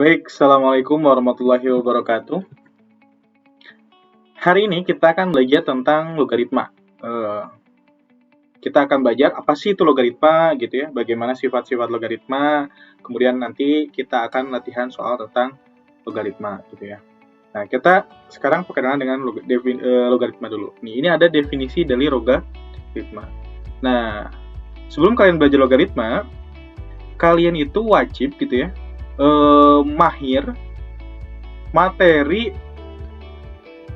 Baik, Assalamualaikum warahmatullahi wabarakatuh. Hari ini kita akan belajar tentang logaritma. Kita akan belajar apa sih itu logaritma gitu ya, bagaimana sifat-sifat logaritma, kemudian nanti kita akan latihan soal tentang logaritma gitu ya. Nah, kita sekarang perkenalan dengan logaritma dulu. Nih, ini ada definisi dari logaritma. Nah, sebelum kalian belajar logaritma, kalian itu wajib gitu ya, mahir materi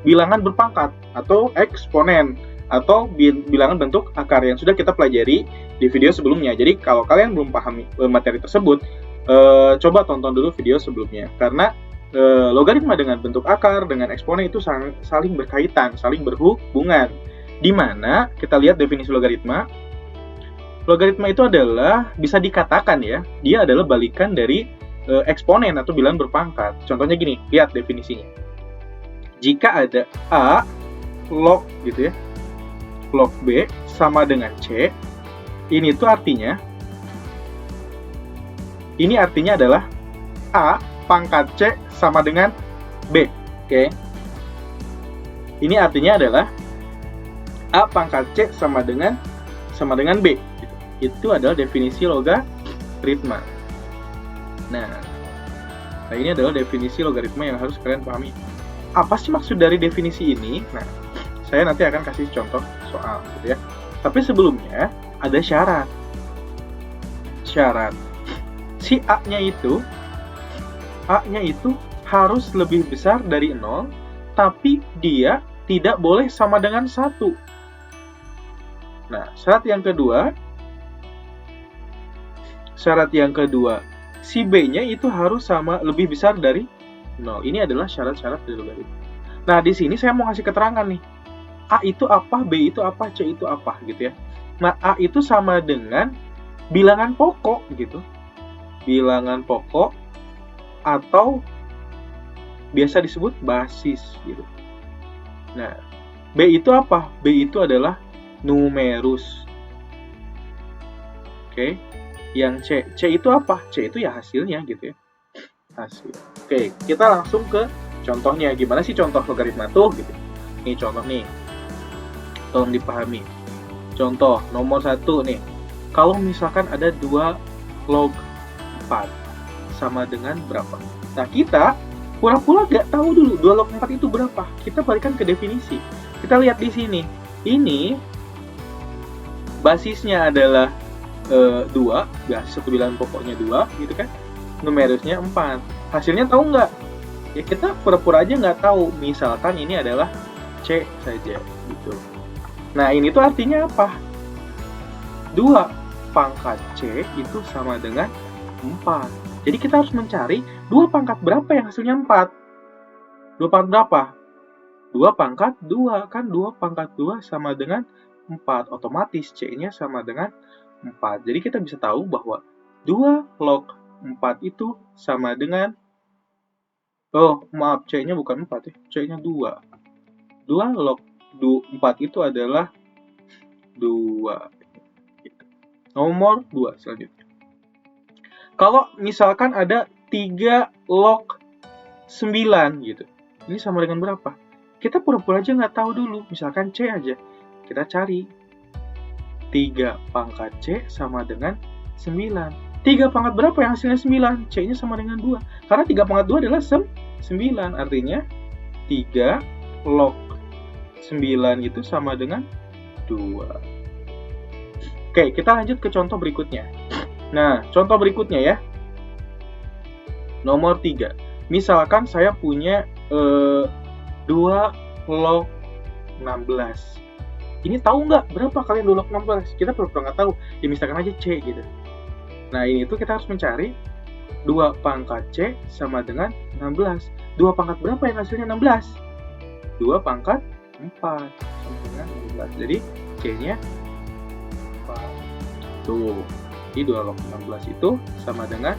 bilangan berpangkat atau eksponen atau bilangan bentuk akar yang sudah kita pelajari di video sebelumnya. Jadi kalau kalian belum pahami materi tersebut, coba tonton dulu video sebelumnya karena logaritma dengan bentuk akar dengan eksponen itu saling berkaitan, saling berhubungan. Di mana kita lihat definisi logaritma. Logaritma itu adalah bisa dikatakan ya, dia adalah balikan dari eksponen atau bilangan berpangkat. Contohnya gini, lihat definisinya. Jika ada A log gitu ya, log B sama dengan C, ini tuh artinya adalah A pangkat C sama dengan B. Oke. Ini artinya adalah A pangkat C sama dengan B. Gitu. Itu adalah definisi logaritma. Nah, ini adalah definisi logaritma yang harus kalian pahami. Apa sih maksud dari definisi ini? Nah, saya nanti akan kasih contoh soal gitu ya. Tapi sebelumnya ada syarat. Si A-nya itu harus lebih besar dari 0, tapi dia tidak boleh sama dengan 1. Nah, syarat yang kedua, si B-nya itu harus lebih besar dari 0. Ini adalah syarat-syarat dari logaritma. Nah, di sini saya mau kasih keterangan nih. A itu apa, B itu apa, C itu apa gitu ya. Nah, A itu sama dengan bilangan pokok gitu. Bilangan pokok atau biasa disebut basis gitu. Nah, B itu apa? B itu adalah numerus. Oke. Yang C itu apa? C itu ya hasilnya gitu ya. Hasil. Oke, kita langsung ke contohnya. Gimana sih contoh logaritma tuh gitu. Nih contoh nih. Tolong dipahami. Contoh nomor 1 nih. Kalau misalkan ada 2 log 4 sama dengan berapa? Nah, kita pura-pura gak tahu dulu 2 log 4 itu berapa. Kita balikan ke definisi. Kita lihat di sini. Ini basisnya adalah 2, satu bilangan pokoknya 2 gitu kan. Numerusnya 4. Hasilnya tahu nggak? Ya kita pura-pura aja nggak tahu. Misalkan ini adalah C saja gitu. Nah, ini tuh artinya apa? 2 pangkat C itu sama dengan 4. Jadi kita harus mencari 2 pangkat berapa yang hasilnya 4. 2 pangkat berapa? 2 pangkat 2. Kan 2 pangkat 2 sama dengan 4. Otomatis C-nya sama dengan 4. Jadi kita bisa tahu bahwa 2 log 4 itu sama dengan C-nya bukan 4 ya. C-nya 2. 2 log 4 itu adalah 2. Nomor 2 selanjutnya. Kalau misalkan ada 3 log 9 gitu. Ini sama dengan berapa? Kita pura-pura aja nggak tahu dulu. Misalkan C aja. Kita cari 3 pangkat C sama dengan 9. 3 pangkat berapa yang hasilnya 9? C-nya sama dengan 2. Karena 3 pangkat 2 adalah 9. Artinya 3 log 9 itu sama dengan 2. Oke, kita lanjut ke contoh berikutnya. Nah, contoh berikutnya ya. Nomor 3. Misalkan saya punya 2 log 16. Ini tahu nggak berapa kalian 2 log 16? Kita pura-pura nggak tahu. Ya misalkan aja C gitu. Nah, ini tuh kita harus mencari 2 pangkat C sama dengan 16. 2 pangkat berapa yang hasilnya 16? 2 pangkat 4 sama dengan 16. Jadi C-nya 4. Tuh. Jadi 2 log 16 itu sama dengan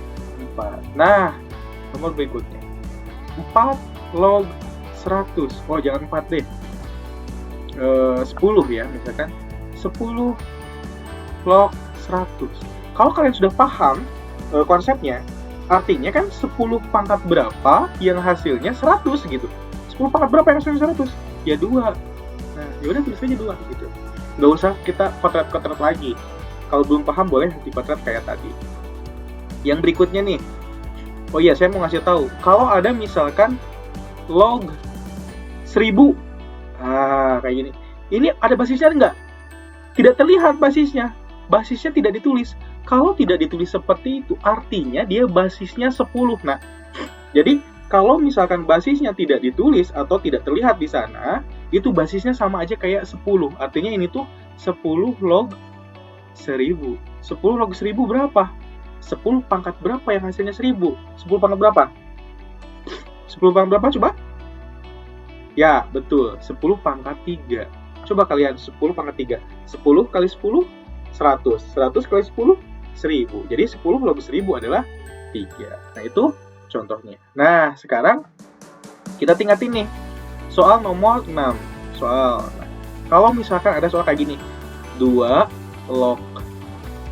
4. Nah, nomor berikutnya. 4 log 100. Oh, jangan 4 deh. 10 ya, misalkan 10 log 100. Kalau kalian sudah paham konsepnya, Artinya kan 10 pangkat berapa yang hasilnya 100 gitu. 10 pangkat berapa yang hasilnya 100? Ya 2. Nah, ya udah tulis aja 2 gitu. Nggak usah kita kotret-kotret lagi. Kalau belum paham boleh dikotret kayak tadi. Yang berikutnya nih. Oh iya, saya mau ngasih tahu. Kalau ada misalkan log 1000. Kayak gini. Ini ada basisnya enggak? Tidak terlihat basisnya. Basisnya tidak ditulis. Kalau tidak ditulis seperti itu, artinya dia basisnya 10. Nah, jadi kalau misalkan basisnya tidak ditulis atau tidak terlihat di sana, itu basisnya sama aja kayak 10. Artinya ini tuh 10 log 1000. 10 log 1000 berapa? 10 pangkat berapa yang hasilnya 1000? 10 pangkat berapa? 10 pangkat berapa coba? Ya, betul. 10 pangkat 3. Coba kalian 10 pangkat 3. 10 kali 10, 100. 100 kali 10, 1000. Jadi 10 log 1000 adalah 3. Nah, itu contohnya. Nah, sekarang kita tingkatin nih. Soal nomor 6. Kalau misalkan ada soal kayak gini. 2 log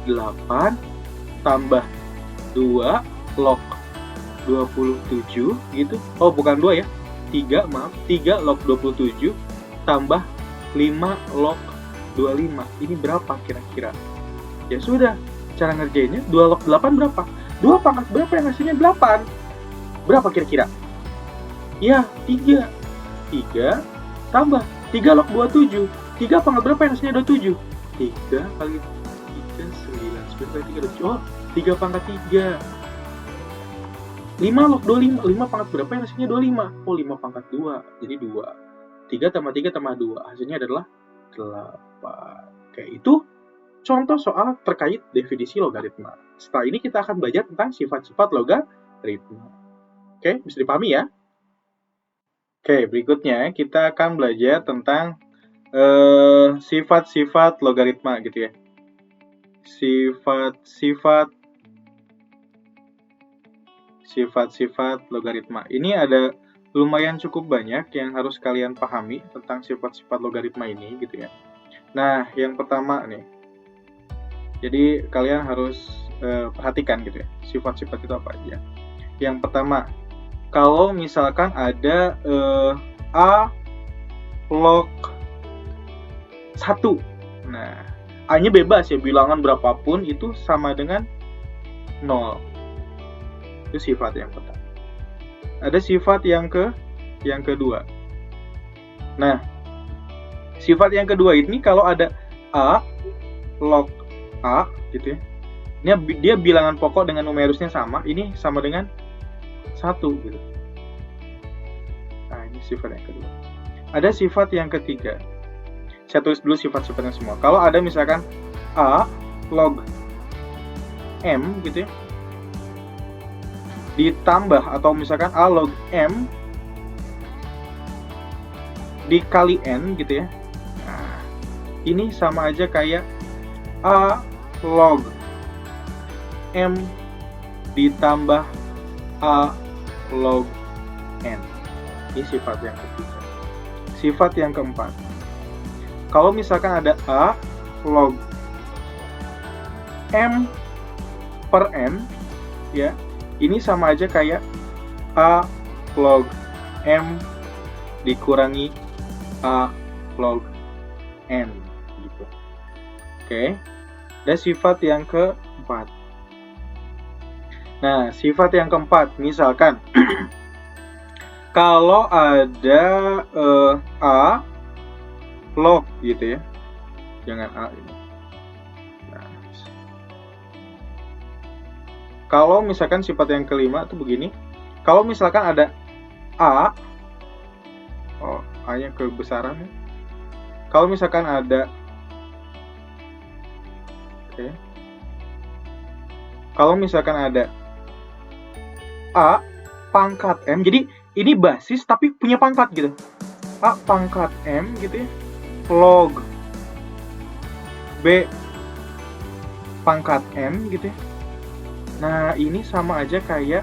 8 tambah 2 log 27 gitu. Oh, bukan 2 ya. 3 log 27 tambah 5 log 25. Ini berapa kira-kira? Ya sudah, cara ngerjainnya 2 log 8 berapa? 2 pangkat berapa yang hasilnya 8? Berapa kira-kira? Ya, 3. 3 tambah 3 log 27. 3 pangkat berapa yang hasilnya 27? 3 kali 3, 9. 9 kali 3, 27. Oh, 3 pangkat 3. 5 log 25. 5 pangkat berapa yang hasilnya 25? Oh, 5 pangkat 2. Jadi 2. 3 tambah 3 tambah 2. Hasilnya adalah 8. Oke, itu contoh soal terkait definisi logaritma. Setelah ini kita akan belajar tentang sifat-sifat logaritma. Oke, bisa dipahami ya? Oke, berikutnya kita akan belajar tentang sifat-sifat logaritma gitu ya. Sifat-sifat logaritma. Ini ada lumayan cukup banyak yang harus kalian pahami tentang sifat-sifat logaritma ini gitu ya. Nah, yang pertama nih. Jadi kalian harus perhatikan gitu ya. Sifat-sifat itu apa aja. Yang pertama, kalau misalkan ada A log 1. Nah, A-nya bebas ya, bilangan berapapun itu sama dengan 0. Itu sifat yang pertama. Ada sifat yang kedua. Nah, sifat yang kedua ini kalau ada A log A gitu ya. Ini dia bilangan pokok dengan numerusnya sama, ini sama dengan 1 gitu. Nah, ini sifat yang kedua. Ada sifat yang ketiga. Saya tulis dulu sifat-sifatnya semua. Kalau ada misalkan A log M gitu ya, ditambah atau misalkan A log M dikali N gitu ya. Nah, ini sama aja kayak A log M ditambah A log N. Ini sifat yang ketiga. Sifat yang keempat. Kalau misalkan ada A log M per N, ya, ini sama aja kayak A log M dikurangi A log N, gitu. Oke. Dan sifat yang keempat. Nah, sifat yang keempat, misalkan kalau ada A log gitu ya, jangan A ini. Nah, kalau misalkan sifat yang kelima itu begini, kalau misalkan ada A, A-nya kebesaran ya. Kalau misalkan ada, kalau misalkan ada A pangkat M, jadi ini basis tapi punya pangkat gitu. A pangkat M gitu ya, log B pangkat M gitu ya. Nah, ini sama aja kayak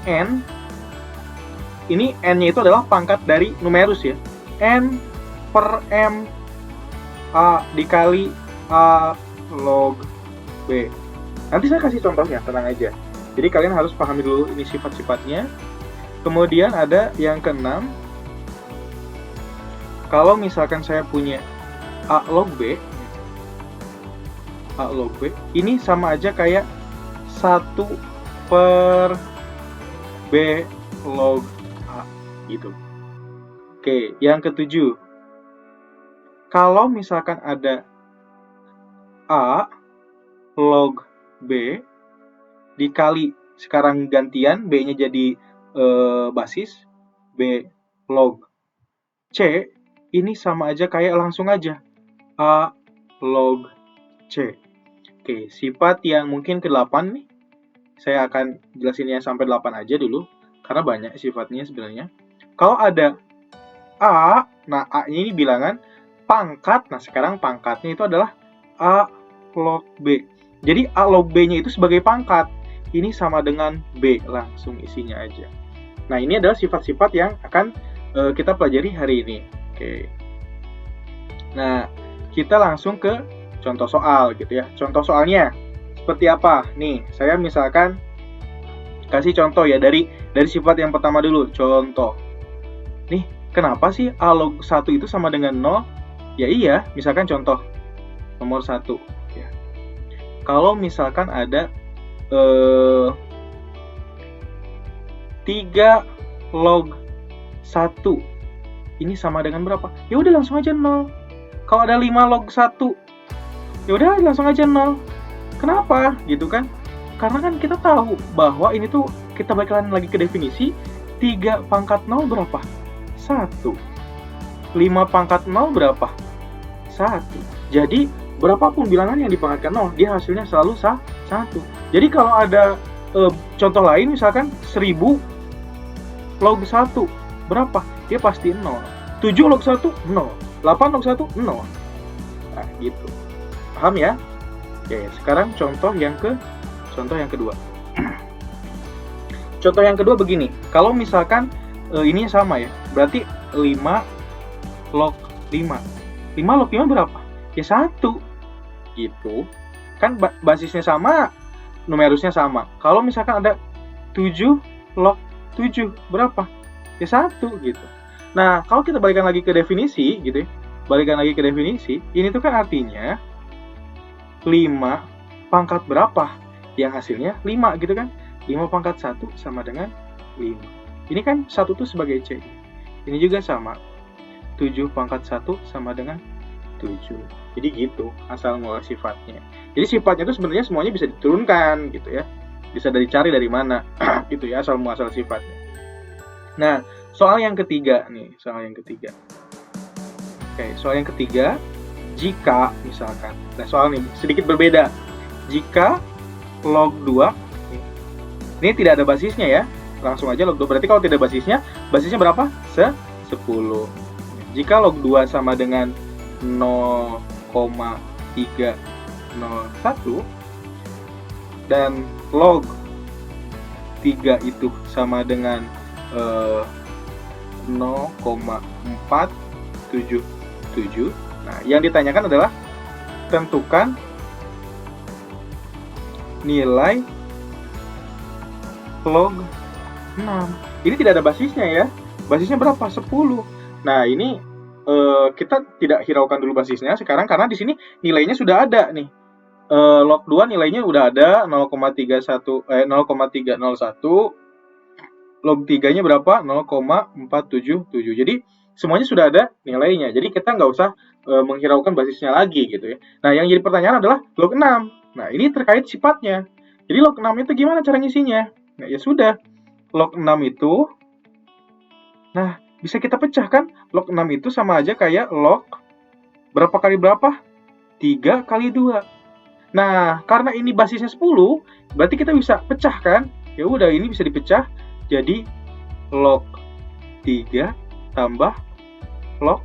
N. Ini N-nya itu adalah pangkat dari numerus ya. N per M A dikali A log B. Nanti saya kasih contohnya, tenang aja. Jadi kalian harus pahami dulu ini sifat-sifatnya. Kemudian ada yang keenam, kalau misalkan saya punya A log B, ini sama aja kayak 1 per B log A gitu. Oke, yang ketujuh, kalau misalkan ada A log B dikali, sekarang gantian B-nya jadi basis, B log C, ini sama aja kayak langsung aja A log C. Oke, sifat yang mungkin ke-8 nih, saya akan jelasinnya sampai 8 aja dulu, karena banyak sifatnya sebenarnya. Kalau ada A, nah A-nya ini bilangan pangkat, nah sekarang pangkatnya itu adalah A log B. Jadi A log B-nya itu sebagai pangkat, ini sama dengan B, langsung isinya aja. Nah ini adalah sifat-sifat yang akan kita pelajari hari ini. Oke. Nah, kita langsung ke contoh soal gitu ya. Contoh soalnya seperti apa? Nih, saya misalkan kasih contoh ya dari sifat yang pertama dulu. Contoh. Nih, kenapa sih A log 1 itu sama dengan 0? Ya iya, misalkan contoh nomor 1 ya. Kalau misalkan ada 3 log 1 ini sama dengan berapa? Ya udah langsung aja 0. Kalau ada 5 log 1, ya udah langsung aja 0. Kenapa? Gitu kan? Karena kan kita tahu bahwa ini tuh, kita balik lagi ke definisi, 3 pangkat 0 berapa? 1. 5 pangkat 0 berapa? 1. Jadi, berapapun bilangan yang dipangkatkan 0, dia hasilnya selalu 1. Jadi kalau ada contoh lain, misalkan 1000 log 1, berapa? Dia pasti 0. 7 log 1, 0. 8 log 1, 0. Nah, gitu. Paham ya? Oke, sekarang contoh yang kedua. Contoh yang kedua begini. Kalau misalkan ini sama ya, berarti 5 log 5. 5 log 5 berapa? Ya 1. Gitu. Kan basisnya sama, numerusnya sama. Kalau misalkan ada 7 log 7 berapa? Ya 1 gitu. Nah, kalau kita balikan lagi ke definisi gitu ya. Ini tuh kan artinya 5 pangkat berapa? Yang hasilnya 5 gitu kan. 5 pangkat 1 sama dengan 5. Ini kan 1 tuh sebagai C. Ini juga sama. 7 pangkat 1 sama dengan 7. Jadi gitu asal mula sifatnya. Jadi sifatnya itu sebenarnya semuanya bisa diturunkan gitu ya. Bisa dicari dari mana gitu ya, asal muasal sifatnya. Nah, soal yang ketiga nih, Oke, soal yang ketiga, jika misalkan, nah soal ini sedikit berbeda. Jika log 2, ini tidak ada basisnya ya, langsung aja log 2, berarti kalau tidak basisnya berapa? 10. Jika log 2 sama dengan 0,301 dan log 3 itu sama dengan 0,477. Nah, yang ditanyakan adalah tentukan nilai log 6. Ini tidak ada basisnya ya. Basisnya berapa? 10. Nah, ini kita tidak hiraukan dulu basisnya sekarang karena di sini nilainya sudah ada nih. Log 2 nilainya udah ada 0,301. Log 3-nya berapa? 0,477. Jadi semuanya sudah ada nilainya. Jadi kita nggak usah menghiraukan basisnya lagi gitu ya. Nah, yang jadi pertanyaan adalah log 6. Nah, ini terkait sifatnya. Jadi log 6 itu gimana cara ngisinya? Nah, ya sudah. Log 6 itu, nah, bisa kita pecahkan. Log 6 itu sama aja kayak log berapa kali berapa? 3 kali 2. Nah, karena ini basisnya 10, berarti kita bisa pecahkan. Ya udah, ini bisa dipecah jadi log 3 tambah log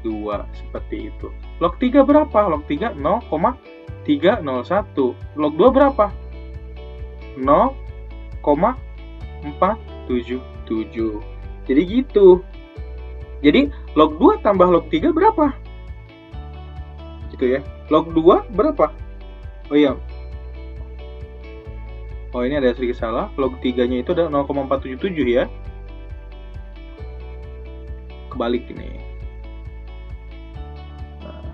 2 seperti itu. Log 3 berapa? Log 3 0,301. Log 2 berapa? 0,477. Jadi gitu. Jadi log 2 tambah log 3 berapa? Gitu ya. Log 2 berapa? Oh iya. Oh, ini ada sedikit salah. Log 3-nya itu adalah 0,477 ya. Kebalik ini. Nah,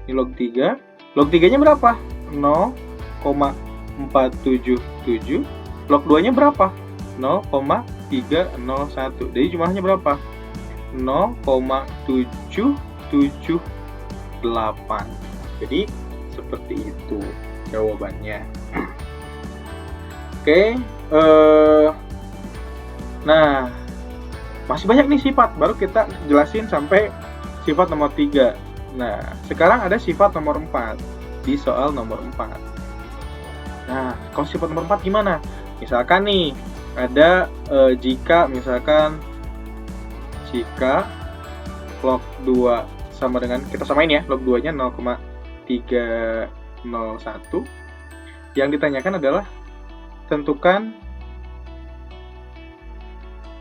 ini log 3. Log 3-nya berapa? 0,477. Log 2-nya berapa? 0,301. Jadi jumlahnya berapa? 0,778. Jadi seperti itu jawabannya. Oke, nah masih banyak nih sifat, baru kita jelasin sampai sifat nomor 3. Nah, sekarang ada sifat nomor 4 di soal nomor 4. Nah, kalau sifat nomor 4 gimana? Misalkan nih, ada jika log 2 sama dengan, kita samain ya, log 2-nya 0,301. Yang ditanyakan adalah tentukan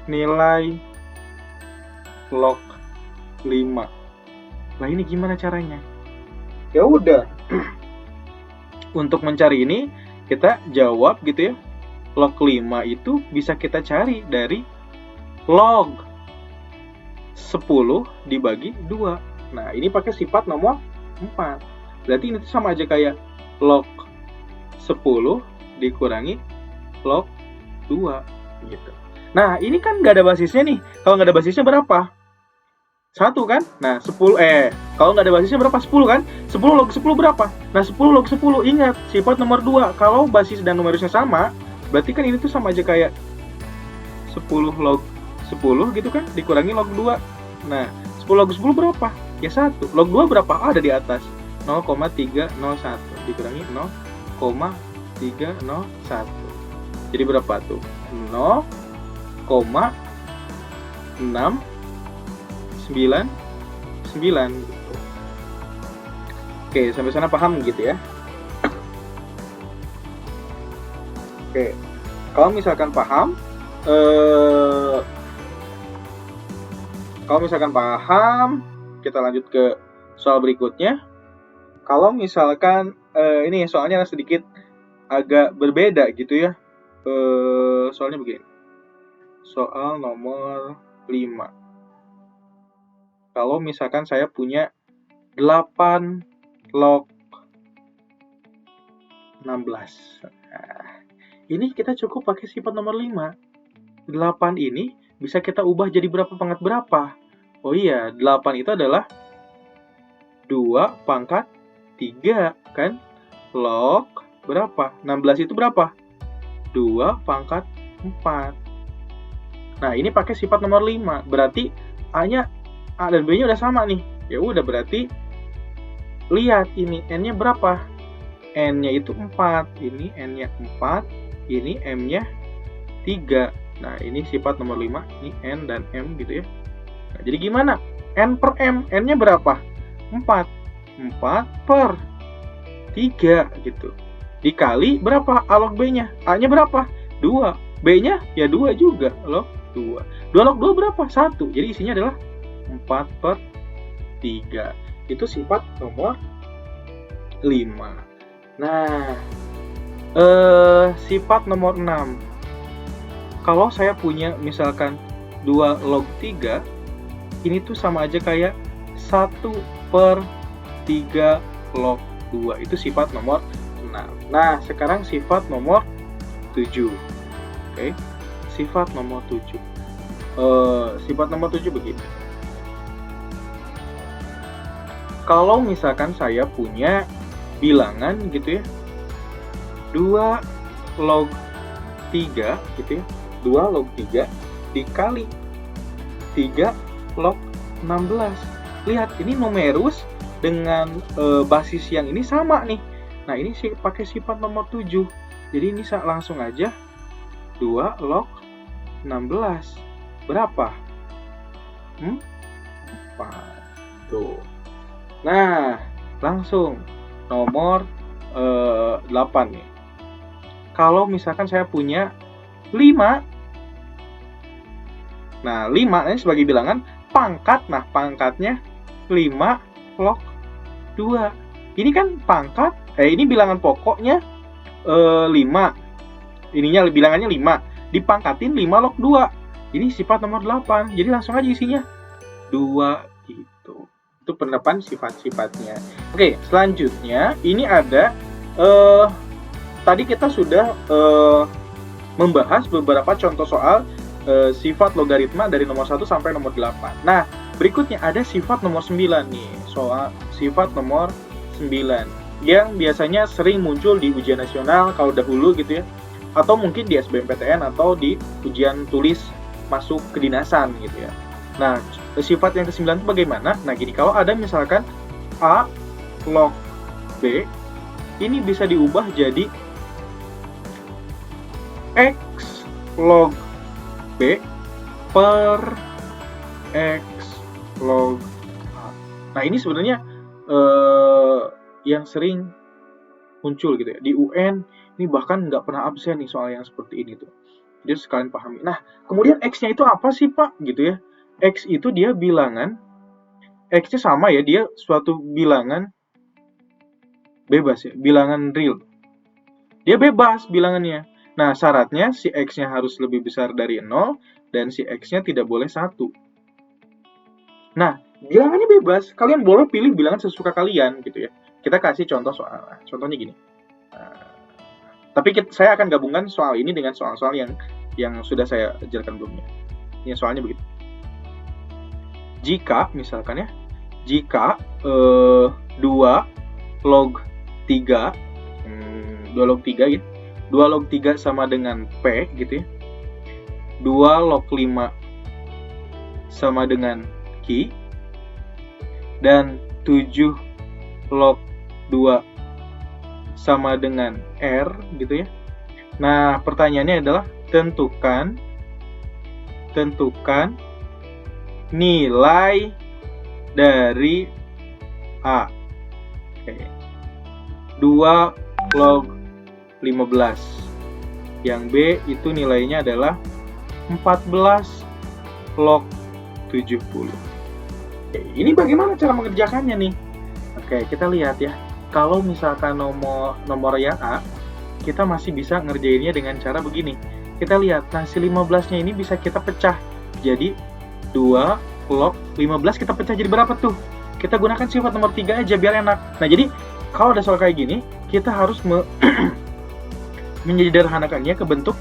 nilai log 5. Nah, ini gimana caranya? Ya udah. Untuk mencari ini, kita jawab gitu ya. Log 5 itu bisa kita cari dari log 10 dibagi 2. Nah, ini pakai sifat nomor 4. Berarti ini sama aja kayak log 10 dikurangi log 2 gitu. Nah, ini kan nggak ada basisnya nih. Kalau nggak ada basisnya berapa? 1 kan? Nah, 10 kalau nggak ada basisnya berapa? 10 kan? 10 log 10 berapa? Nah, 10 log 10, ingat sifat nomor 2. Kalau basis dan numerusnya sama, berarti kan ini tuh sama aja kayak 10 log 10 gitu kan, dikurangi log 2. Nah, 10 log 10 berapa? Ya 1. Log 2 berapa? Ada di atas. 0,301 dikurangi 0,301. Jadi berapa tuh? 0,699 gitu. Oke, sampai sana paham gitu ya? Oke, kalau misalkan paham, kita lanjut ke soal berikutnya. Kalau misalkan ini soalnya sedikit agak berbeda gitu ya. Soalnya begini. Soal nomor 5. Kalau misalkan saya punya 8 log 16. Nah, ini kita cukup pakai sifat nomor 5. 8 ini bisa kita ubah jadi berapa pangkat berapa? Oh iya, 8 itu adalah 2 pangkat 3 kan? Log berapa? 16 itu berapa? 2 pangkat 4. Nah, ini pakai sifat nomor 5. Berarti A-nya, A dan B-nya udah sama nih. Ya udah, berarti lihat ini N-nya berapa? N-nya itu 4. Ini N-nya 4. Ini M-nya 3. Nah, ini sifat nomor 5. Ini N dan M gitu ya. Nah, jadi gimana? N per M. N-nya berapa? 4. 4 per 3 gitu. Dikali berapa? A log B-nya. A-nya berapa? 2. B-nya ya 2 juga. Log 2. 2 log 2 berapa? 1. Jadi isinya adalah 4 per 3. Itu sifat nomor 5. Nah, sifat nomor 6. Kalau saya punya misalkan 2 log 3, ini tuh sama aja kayak 1 per 3 log 2. Itu sifat nomor 6. Nah, sekarang sifat nomor 7. Oke. Sifat nomor 7. Sifat nomor 7 begini. Kalau misalkan saya punya bilangan gitu ya, 2 log 3 gitu ya, 2 log 3 dikali 3 log 16. Lihat, ini numerus dengan basis yang ini sama nih. Nah, ini pakai sifat nomor 7. Jadi ini langsung aja 2 log 16. Berapa? 4. Tuh. Nah, langsung nomor 8 nih. Kalau misalkan saya punya 5. Nah, 5 ini sebagai bilangan pangkat. Nah, pangkatnya 5 log 2. Ini kan pangkat, ini bilangan pokoknya 5, ininya bilangannya 5, dipangkatin 5 log 2. Ini sifat nomor 8. Jadi langsung aja isinya 2 gitu. Itu penerapan sifat-sifatnya. Oke, selanjutnya ini ada tadi kita sudah membahas beberapa contoh soal sifat logaritma dari nomor 1 sampai nomor 8. Nah, berikutnya ada sifat nomor 9 nih, soal sifat nomor 9 yang biasanya sering muncul di ujian nasional kalau dahulu gitu ya, atau mungkin di SBMPTN atau di ujian tulis masuk kedinasan gitu ya. Nah, sifat yang ke-9 itu bagaimana? Nah, gini, kalau ada misalkan A log B, ini bisa diubah jadi X log B per X log A. Nah, ini sebenarnya yang sering muncul gitu ya. Di UN, ini bahkan nggak pernah absen nih soal yang seperti ini tuh. Jadi sekalian pahami. Nah, kemudian X-nya itu apa sih, Pak? Gitu ya. X itu dia bilangan, X-nya sama ya, dia suatu bilangan bebas ya, bilangan real. Dia bebas bilangannya. Nah, syaratnya si X-nya harus lebih besar dari 0 dan si X-nya tidak boleh 1. Nah, bilangannya bebas. Kalian boleh pilih bilangan sesuka kalian gitu ya. Kita kasih contoh soal. Contohnya gini. Tapi saya akan gabungkan soal ini dengan soal-soal yang sudah saya ajarkan sebelumnya. Ini soalnya begitu. Jika misalkan ya, jika 2 log 3 2 log 3 gitu. 2 log 3 sama dengan P gitu ya. 2 log 5 sama dengan Q. Dan 7 log 2 sama dengan R gitu ya. Nah, pertanyaannya adalah tentukan nilai dari A. Oke. 2 log 15. Yang B itu nilainya adalah 14 log 70. Oke, ini bagaimana cara mengerjakannya nih? Oke, kita lihat ya. Kalau misalkan nomor yang A, kita masih bisa ngerjainnya dengan cara begini. Kita lihat, nah si 15-nya ini bisa kita pecah. Jadi 2 log 15 kita pecah jadi berapa tuh? Kita gunakan sifat nomor 3 aja biar enak. Nah, jadi kalau ada soal kayak gini, kita harus menyederhanakannya ke bentuk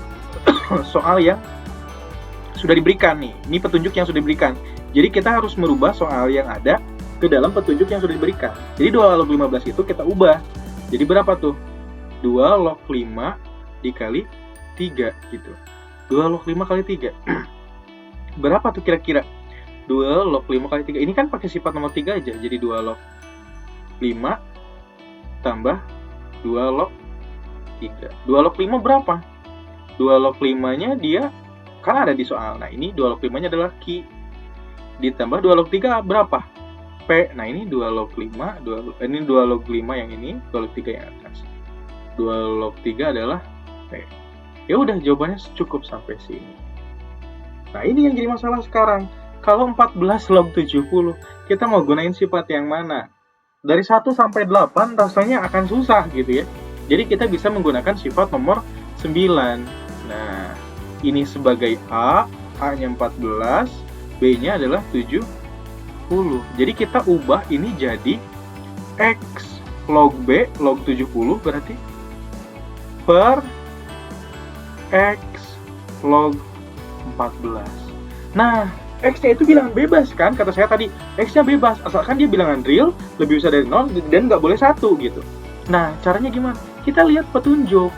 soal yang sudah diberikan nih. Ini petunjuk yang sudah diberikan. Jadi kita harus merubah soal yang ada ke dalam petunjuk yang sudah diberikan. Jadi 2 log 15 itu kita ubah. Jadi berapa tuh? 2 log 5 dikali 3 gitu. 2 log 5 kali 3. Berapa tuh kira-kira? 2 log 5 kali 3. Ini kan pakai sifat nomor 3 aja. Jadi 2 log 5 tambah 2 log 3. 2 log 5 berapa? 2 log 5-nya dia kan ada di soal. Nah, ini 2 log 5-nya adalah Q. Ditambah 2 log 3 berapa? P. Nah, ini 2 log 5, ini 2 log 5 yang ini, 2 log 3 yang atas. 2 log 3 adalah P. Ya udah, jawabannya cukup sampai sini. Nah, ini yang jadi masalah sekarang. Kalau 14 log 70, kita mau gunain sifat yang mana? Dari 1 sampai 8 rasanya akan susah gitu ya. Jadi kita bisa menggunakan sifat nomor 9. Nah, ini sebagai A, A-nya 14, B-nya adalah 70. Jadi kita ubah ini jadi X log B log 70 berarti per X log 14. Nah, X-nya itu bilangan bebas kan? Kata saya tadi, X-nya bebas, asalkan dia bilangan real, lebih besar dari 0, dan nggak boleh 1 gitu. Nah, caranya gimana? Kita lihat petunjuk.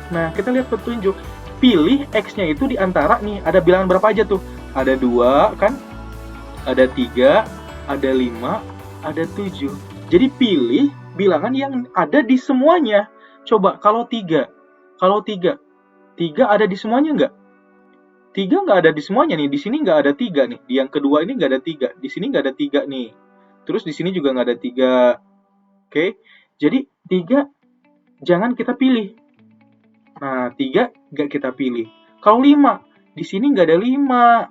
Pilih X-nya itu di antara nih, ada bilangan berapa aja tuh? Ada 2 kan? Ada 3, ada 5, ada 7. Jadi pilih bilangan yang ada di semuanya. Coba kalau 3 ada di semuanya nggak? 3 nggak ada di semuanya nih. Di sini nggak ada 3 nih. Di yang kedua ini nggak ada 3. Di sini nggak ada 3 nih. Terus di sini juga nggak ada 3. Oke. Jadi 3 jangan kita pilih. Nah, 3 nggak kita pilih. Kalau 5, di sini nggak ada 5.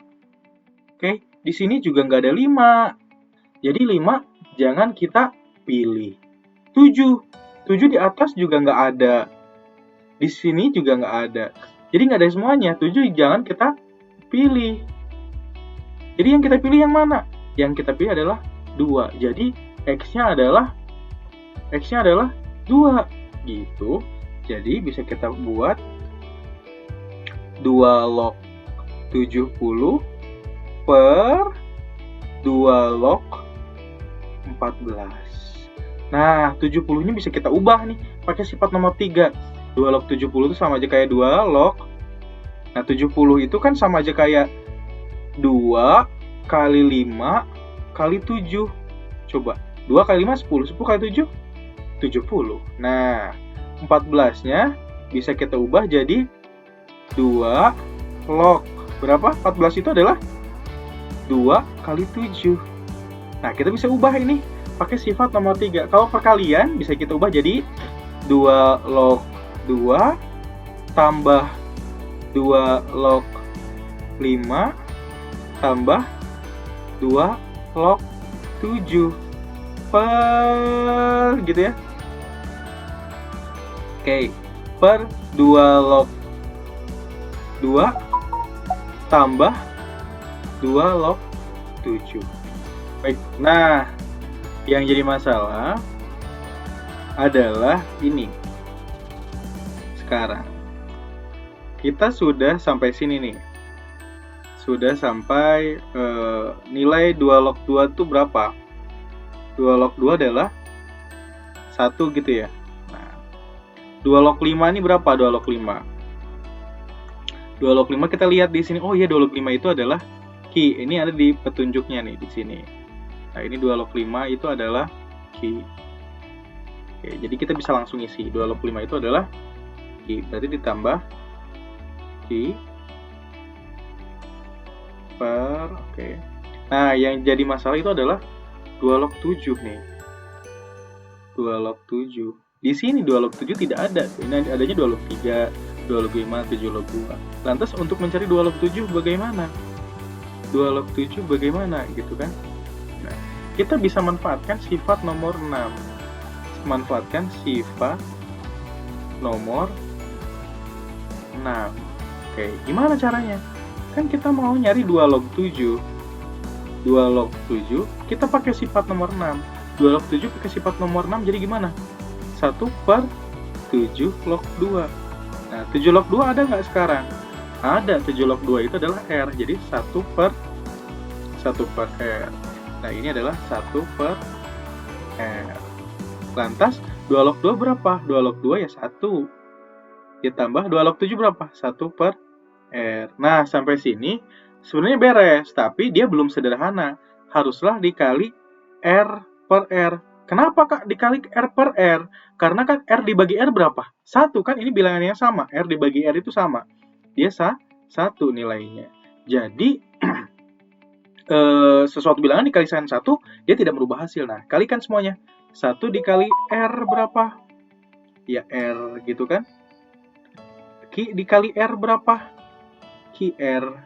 Oke. Di sini juga nggak ada 5. Jadi 5 jangan kita pilih. 7 di atas juga nggak ada. Di sini juga nggak ada. Jadi nggak ada semuanya. 7 jangan kita pilih. Jadi yang kita pilih yang mana? Yang kita pilih adalah 2. Jadi X-nya adalah 2 gitu. Jadi bisa kita buat 2 log 70 per 2 log 14. Nah, 70-nya bisa kita ubah nih pakai sifat nomor 3. 2 log 70 itu sama aja kayak 2 log. Nah, 70 itu kan sama aja kayak 2 kali 5 kali 7. Coba, 2 kali 5, 10. 10 kali 7, 70. Nah, 14-nya bisa kita ubah jadi 2 log. Berapa? 14 itu adalah 2 kali 7. Nah, kita bisa ubah ini pakai sifat nomor 3. Kalau perkalian bisa kita ubah jadi 2 log 2 tambah 2 log 5 tambah 2 log 7 per gitu ya. Oke, per 2 log 2 tambah 2 log 7. Baik, nah yang jadi masalah adalah ini. Sekarang kita sudah sampai sini nih. Sudah sampai nilai 2 log 2 itu berapa? 2 log 2 adalah 1 gitu ya. Nah, 2 log 5 ini berapa? 2 log 5. 2 log 5 kita lihat di sini. Oh iya, 2 log 5 itu adalah Q. Ini ada di petunjuknya nih di sini. Nah, ini 2 log 5 itu adalah Q. Oke, jadi kita bisa langsung isi. 2 log 5 itu adalah Q. Berarti ditambah Q per, oke. Nah, yang jadi masalah itu adalah 2 log 7 nih. 2 log 7. Di sini 2 log 7 tidak ada. Ini adanya 2 log 3, 2 log 5, 7 log 2. Lantas untuk mencari 2 log 7 bagaimana? 2 log 7 bagaimana gitu kan? Nah, kita bisa manfaatkan sifat nomor 6. Manfaatkan sifat nomor 6. Oke, gimana caranya? Kan kita mau nyari 2 log 7. 2 log 7, kita pakai sifat nomor 6. 2 log 7 pakai sifat nomor 6, jadi gimana? 1 per 7 log 2. Nah, 7 log 2 ada nggak sekarang? Ada, 7 log 2 itu adalah R. Jadi 1 per R. Nah, ini adalah 1 per R. Lantas, 2 log 2 berapa? 2 log 2 ya 1. Ditambah 2 log 7 berapa? 1 per R. Nah, sampai sini sebenarnya beres, tapi dia belum sederhana. Haruslah dikali R per R. Kenapa Kak dikali R per R? Karena kan R dibagi R berapa? 1 kan, ini bilangannya sama. R dibagi R itu sama. Dia 1 nilainya. Jadi, sesuatu bilangan dikalikan 1, dia tidak merubah hasil. Nah, kalikan semuanya. 1 dikali R berapa? Ya R gitu kan. Q dikali R berapa? QR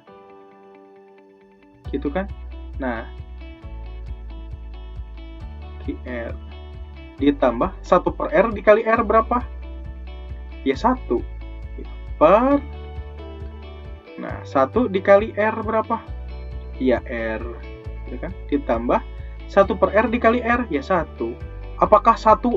gitu kan. Nah, QR ditambah 1 per R dikali R berapa? Ya 1 per, nah 1 dikali R berapa? Ya R gitu kan. Ditambah 1 per R dikali R, ya 1. Apakah 1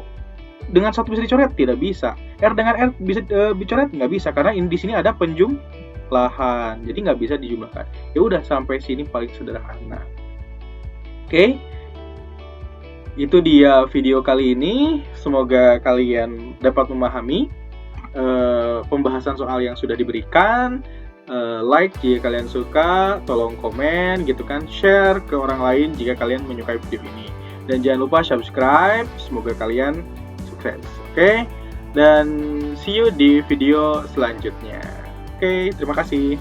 dengan 1 bisa dicoret? Tidak bisa. R dengan R bisa dicoret? Nggak bisa, karena di sini ada penjumlahan, jadi nggak bisa dijumlahkan. Ya udah, sampai sini paling sederhana. Oke, itu dia video kali ini. Semoga kalian dapat memahami pembahasan soal yang sudah diberikan. Like jika kalian suka, tolong komen gitu kan, share ke orang lain jika kalian menyukai video ini, dan jangan lupa subscribe. Semoga kalian sukses. Oke, dan see you di video selanjutnya. Oke, terima kasih.